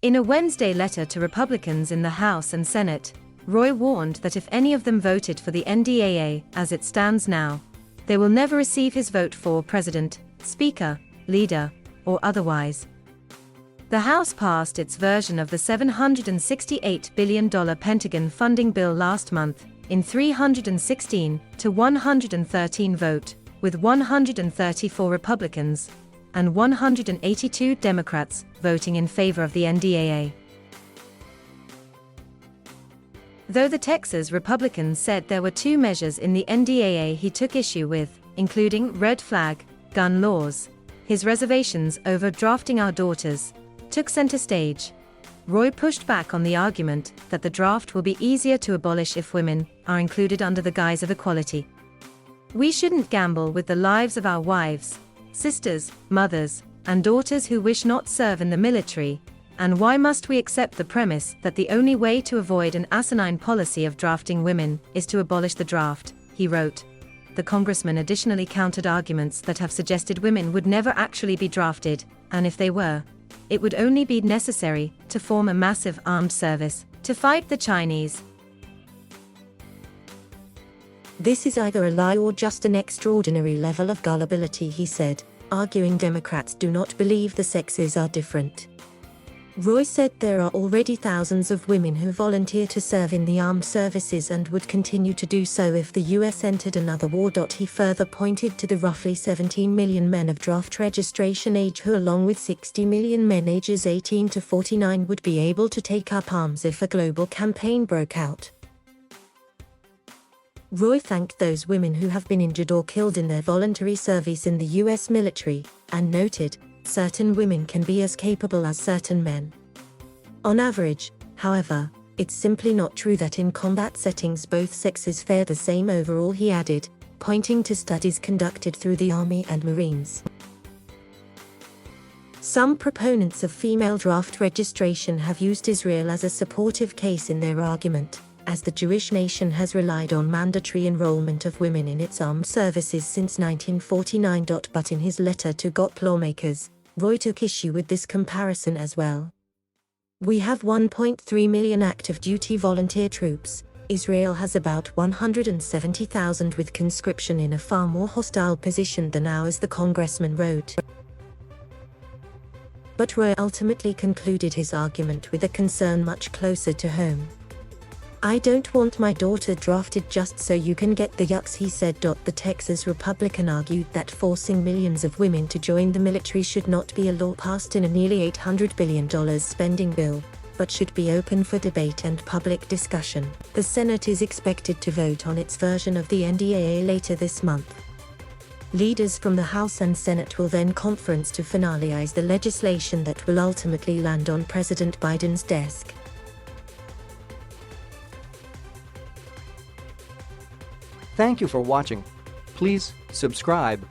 In a Wednesday letter to Republicans in the House and Senate, Roy warned that if any of them voted for the NDAA as it stands now, they will never receive his vote for president, speaker, leader, or otherwise. The House passed its version of the $768 billion Pentagon funding bill last month in 316 to 113 vote, with 134 Republicans and 182 Democrats voting in favor of the NDAA. Though the Texas Republican said there were two measures in the NDAA he took issue with, including red flag gun laws, his reservations over drafting our daughters took center stage. Roy pushed back on the argument that the draft will be easier to abolish if women are included under the guise of equality. We shouldn't gamble with the lives of our wives, sisters, mothers, and daughters who wish not serve in the military, and why must we accept the premise that the only way to avoid an asinine policy of drafting women is to abolish the draft, he wrote. The congressman additionally countered arguments that have suggested women would never actually be drafted, and if they were, it would only be necessary to form a massive armed service to fight the Chinese. This is either a lie or just an extraordinary level of gullibility, he said, arguing Democrats do not believe the sexes are different. Roy said there are already thousands of women who volunteer to serve in the armed services and would continue to do so if the U.S. entered another war. He further pointed to the roughly 17 million men of draft registration age who, along with 60 million men ages 18 to 49, would be able to take up arms if a global campaign broke out. Roy thanked those women who have been injured or killed in their voluntary service in the U.S. military, and noted, certain women can be as capable as certain men. On average, however, it's simply not true that in combat settings both sexes fare the same overall, he added, pointing to studies conducted through the Army and Marines. Some proponents of female draft registration have used Israel as a supportive case in their argument, as the Jewish nation has relied on mandatory enrollment of women in its armed services since 1949. But in his letter to GOP lawmakers, Roy took issue with this comparison as well. We have 1.3 million active duty volunteer troops. Israel has about 170,000 with conscription in a far more hostile position than ours, the congressman wrote. But Roy ultimately concluded his argument with a concern much closer to home. I don't want my daughter drafted just so you can get the yucks, he said. The Texas Republican argued that forcing millions of women to join the military should not be a law passed in a nearly $800 billion spending bill, but should be open for debate and public discussion. The Senate is expected to vote on its version of the NDAA later this month. Leaders from the House and Senate will then conference to finalize the legislation that will ultimately land on President Biden's desk. Thank you for watching. Please subscribe.